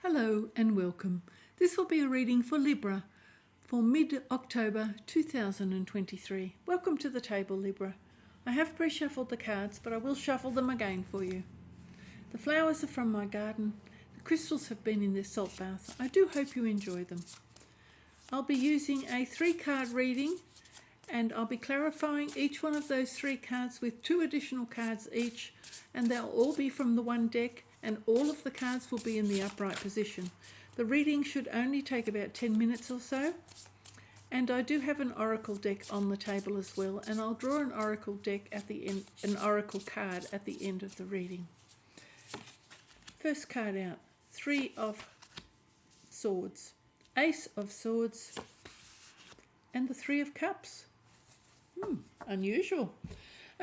Hello and welcome. This will be a reading for Libra for mid-October 2023. Welcome to the table, Libra. I have pre-shuffled the cards, but I will shuffle them again for you. The flowers are from my garden. The crystals have been in their salt bath. I do hope you enjoy them. I'll be using a 3-card reading, and I'll be clarifying each one of those 3 cards with 2 additional cards each, and they'll all be from the one deck, and all of the cards will be in the upright position. The reading should only take about 10 minutes or so, and I do have an oracle deck on the table as well, and I'll draw an oracle deck at the end, an oracle card at the end of the reading. First card out, 3 of Swords, Ace of Swords, and the 3 of Cups. Unusual.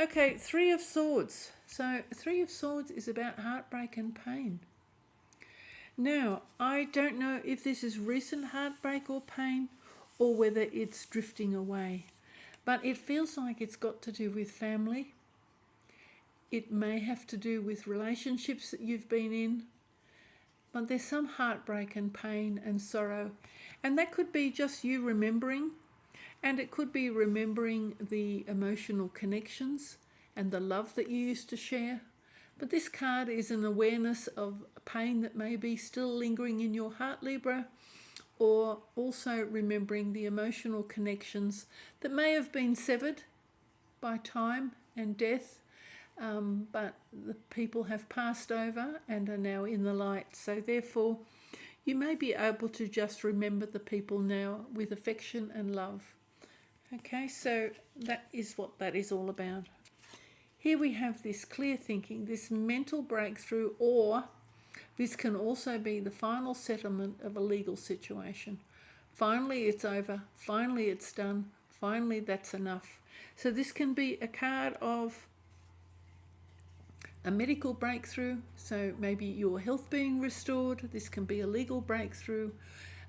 Okay, 3 of Swords. So 3 of Swords is about heartbreak and pain. Now, I don't know if this is recent heartbreak or pain or whether it's drifting away, but it feels like it's got to do with family. It may have to do with relationships that you've been in, but there's some heartbreak and pain and sorrow, and that could be just you remembering, and it could be remembering the emotional connections and the love that you used to share. But this card is an awareness of pain that may be still lingering in your heart, Libra, or also remembering the emotional connections that may have been severed by time and death, but the people have passed over and are now in the light. So therefore, you may be able to just remember the people now with affection and love. Okay, so that is what that is all about. Here we have this clear thinking, this mental breakthrough, or this can also be the final settlement of a legal situation. Finally, it's over. Finally, it's done. Finally, that's enough. So this can be a card of a medical breakthrough. So maybe your health being restored. This can be a legal breakthrough.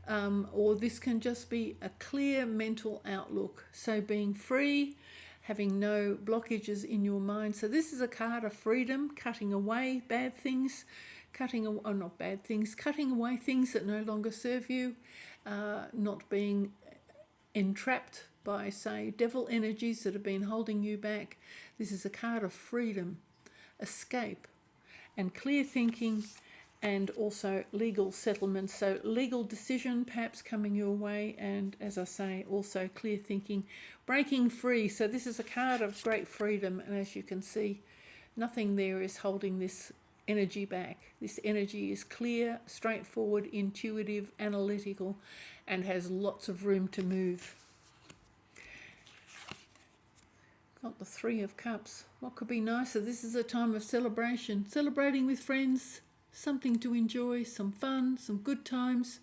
Or this can just be a clear mental outlook. So being free, having no blockages in your mind. So this is a card of freedom, cutting away bad things, cutting away things that no longer serve you, not being entrapped by, say, devil energies that have been holding you back. This is a card of freedom, escape, and clear thinking, and also legal settlement. So legal decision perhaps coming your way, and as I say, also clear thinking, breaking free. So this is a card of great freedom, and as you can see, nothing there is holding this energy back. This energy is clear, straightforward, intuitive, analytical, and has lots of room to move. Got the 3 of Cups. What could be nicer? This is a time of celebration, celebrating with friends, something to enjoy, some fun, some good times,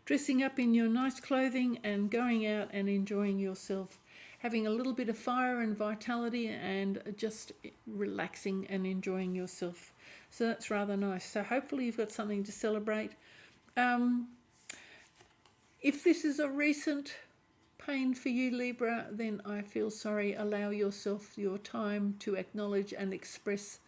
dressing up in your nice clothing and going out and enjoying yourself, having a little bit of fire and vitality and just relaxing and enjoying yourself. So that's rather nice. So hopefully you've got something to celebrate. If this is a recent pain for you, Libra, then I feel sorry. Allow yourself your time to acknowledge and express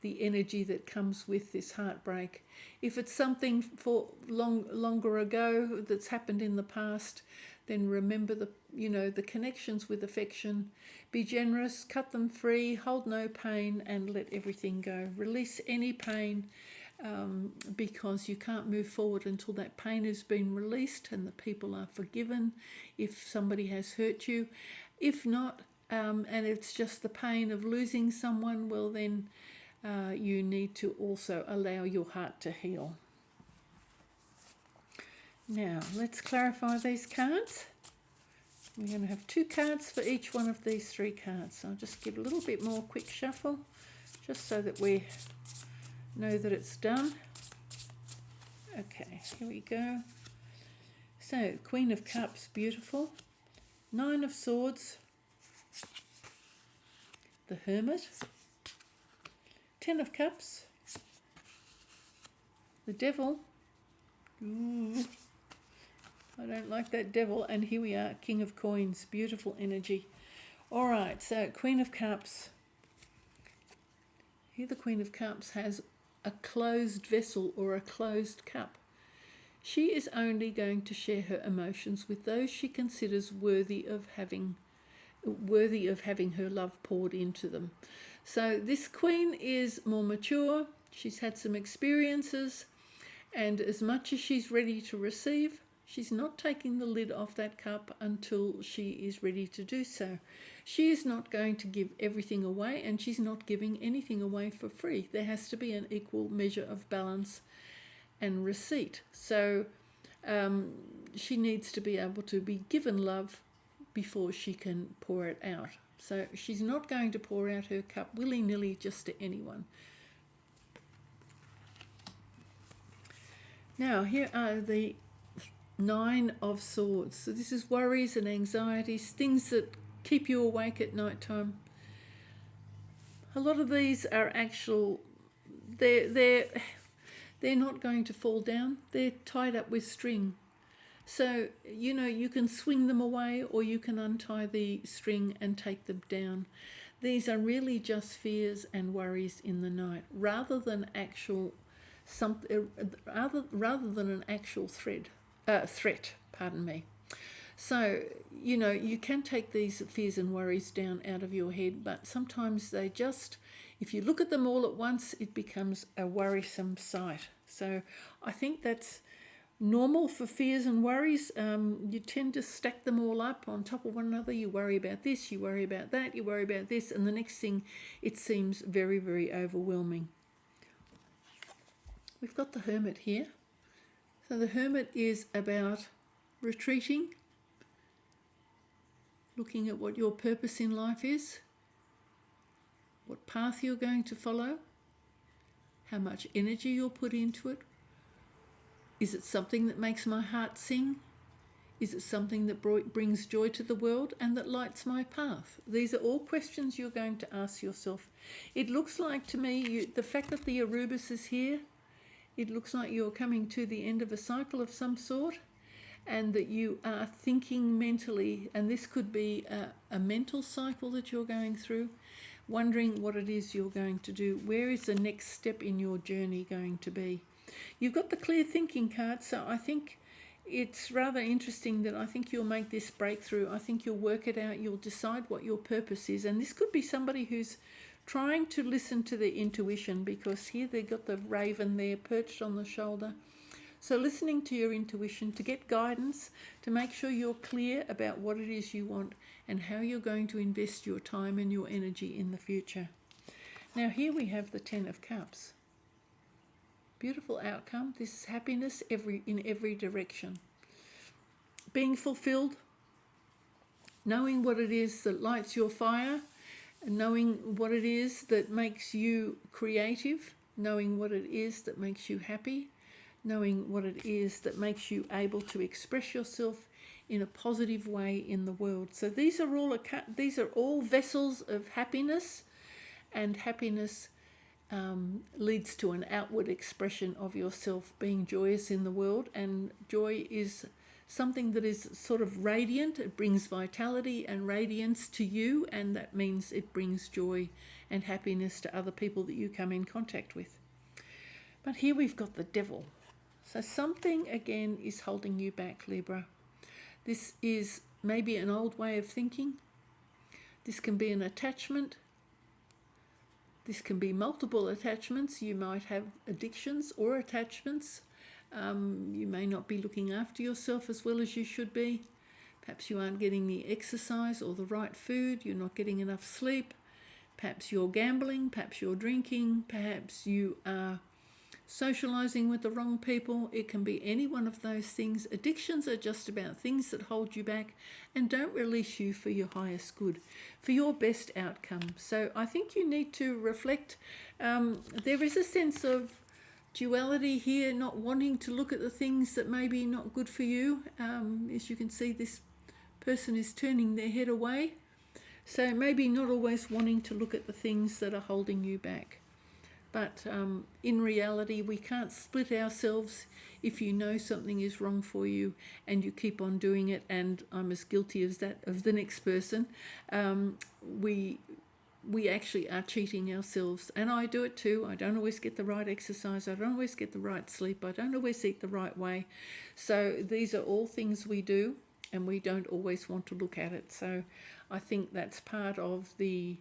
the energy that comes with this heartbreak. If it's something for longer ago that's happened in the past, then remember the connections with affection. Be generous, cut them free, hold no pain, and let everything go. Release any pain, because you can't move forward until that pain has been released and the people are forgiven if somebody has hurt you. If not, and it's just the pain of losing someone, well then you need to also allow your heart to heal. Now, let's clarify these cards. We're going to have 2 cards for each one of these 3 cards. So I'll just give a little bit more quick shuffle, just so that we know that it's done. Okay, here we go. So, Queen of Cups, beautiful. 9 of Swords. The Hermit. 10 of Cups. The Devil. Ooh, I don't like that Devil. And here we are, King of Coins. Beautiful energy. All right, so Queen of Cups. Here the Queen of Cups has a closed vessel or a closed cup. She is only going to share her emotions with those she considers worthy of having her love poured into them. So this queen is more mature. She's had some experiences, and as much as she's ready to receive, she's not taking the lid off that cup until she is ready to do so. She is not going to give everything away, and she's not giving anything away for free. There has to be an equal measure of balance and receipt. So she needs to be able to be given love before she can pour it out. So she's not going to pour out her cup willy-nilly just to anyone. Now, here are the 9 of Swords. So this is worries and anxieties, things that keep you awake at night time. A lot of these are actual, they're not going to fall down. They're tied up with string. So, you know, you can swing them away, or you can untie the string and take them down. These are really just fears and worries in the night, rather than actual rather than an actual threat. Pardon me. So, you know, you can take these fears and worries down out of your head, but sometimes they just, if you look at them all at once, it becomes a worrisome sight. So I think that's normal for fears and worries. You tend to stack them all up on top of one another. You worry about this, you worry about that, you worry about this, and the next thing, it seems very, very overwhelming. We've got the Hermit here. So the Hermit is about retreating, looking at what your purpose in life is, what path you're going to follow, how much energy you'll put into it. Is it something that makes my heart sing? Is it something that brings joy to the world and that lights my path? These are all questions you're going to ask yourself. It looks like to me, the fact that the Erebus is here, it looks like you're coming to the end of a cycle of some sort, and that you are thinking mentally, and this could be a mental cycle that you're going through, wondering what it is you're going to do. Where is the next step in your journey going to be? You've got the clear thinking card, so I think it's rather interesting that I think you'll make this breakthrough. I think you'll work it out. You'll decide what your purpose is. And this could be somebody who's trying to listen to their intuition, because here they've got the raven there perched on the shoulder. So listening to your intuition to get guidance, to make sure you're clear about what it is you want and how you're going to invest your time and your energy in the future. Now here we have the 10 of Cups. Beautiful outcome. This is happiness in every direction. Being fulfilled, knowing what it is that lights your fire, knowing what it is that makes you creative, knowing what it is that makes you happy, knowing what it is that makes you able to express yourself in a positive way in the world. So these are all vessels of happiness, and happiness leads to an outward expression of yourself being joyous in the world, and joy is something that is sort of radiant. It brings vitality and radiance to you, and that means it brings joy and happiness to other people that you come in contact with. But here we've got the Devil. So something again is holding you back, Libra. This is maybe an old way of thinking. This can be an attachment. This can be multiple attachments. You might have addictions or attachments. You may not be looking after yourself as well as you should be. Perhaps you aren't getting the exercise or the right food. You're not getting enough sleep. Perhaps you're gambling. Perhaps you're drinking. Perhaps you are socializing with the wrong people. It can be any one of those things. Addictions are just about things that hold you back and don't release you for your highest good, for your best outcome. So I think you need to reflect. There is a sense of duality here, not wanting to look at the things that may be not good for you. As you can see, this person is turning their head away. So maybe not always wanting to look at the things that are holding you back. But in reality, we can't split ourselves. If you know something is wrong for you and you keep on doing it, and I'm as guilty as that of the next person, we we actually are cheating ourselves. And I do it too. I don't always get the right exercise. I don't always get the right sleep. I don't always eat the right way. So these are all things we do, and we don't always want to look at it. So I think that's part of the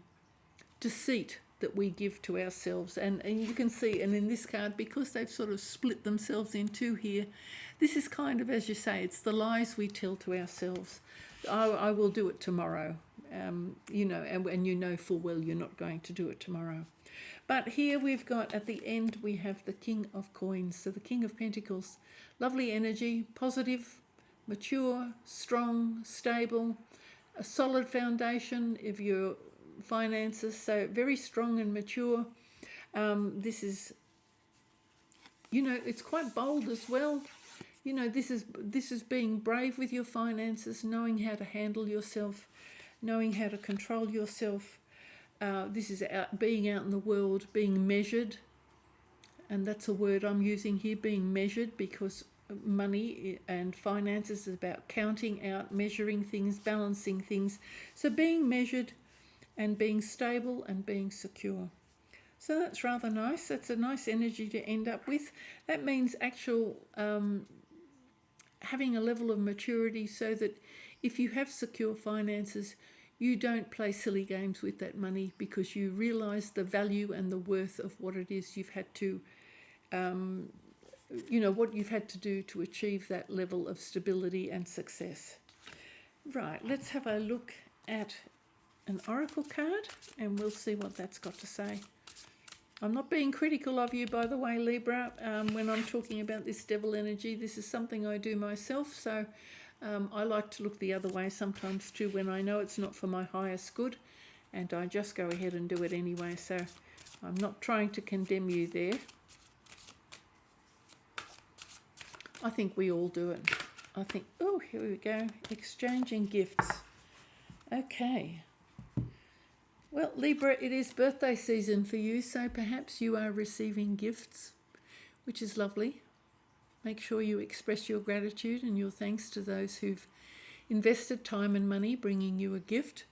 deceit that we give to ourselves. And you can see, and in this card, because they've sort of split themselves in two here, this is kind of, as you say, it's the lies we tell to ourselves. I will do it tomorrow, you know, and you know full well you're not going to do it tomorrow. But here we've got, at the end, we have the King of Coins. So the King of Pentacles, lovely energy, positive, mature, strong, stable, a solid foundation of your finances, so very strong and mature. This is, you know, it's quite bold as well. You know, this is being brave with your finances, knowing how to handle yourself, knowing how to control yourself. This is being out in the world, being measured, and that's a word I'm using here, being measured, because money and finances is about counting out, measuring things, balancing things. So being measured and being stable and being secure. So that's rather nice. That's a nice energy to end up with. That means actual having a level of maturity, so that if you have secure finances, you don't play silly games with that money, because you realise the value and the worth of what it is you've had to, you know, what you've had to do to achieve that level of stability and success. Right, let's have a look at an oracle card, and we'll see what that's got to say. I'm not being critical of you, by the way, Libra, when I'm talking about this devil energy. This is something I do myself, so I like to look the other way sometimes too, when I know it's not for my highest good, and I just go ahead and do it anyway. So I'm not trying to condemn you there. I think we all do it. I think, oh, here we go, exchanging gifts. Okay. Well, Libra, it is birthday season for you, so perhaps you are receiving gifts, which is lovely. Make sure you express your gratitude and your thanks to those who've invested time and money bringing you a gift.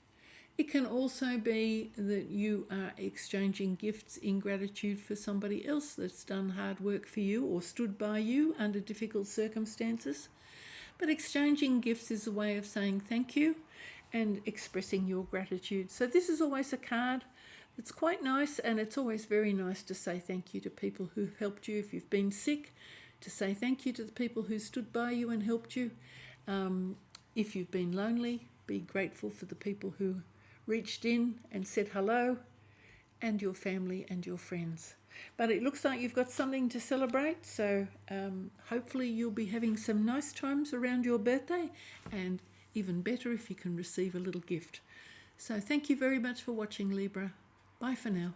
It can also be that you are exchanging gifts in gratitude for somebody else that's done hard work for you or stood by you under difficult circumstances. But exchanging gifts is a way of saying thank you and expressing your gratitude. So this is always a card that's quite nice, and it's always very nice to say thank you to people who've helped you. If you've been sick, to say thank you to the people who stood by you and helped you. If you've been lonely, be grateful for the people who reached in and said hello, and your family and your friends. But it looks like you've got something to celebrate, so hopefully you'll be having some nice times around your birthday, and even better if you can receive a little gift. So thank you very much for watching, Libra. Bye for now.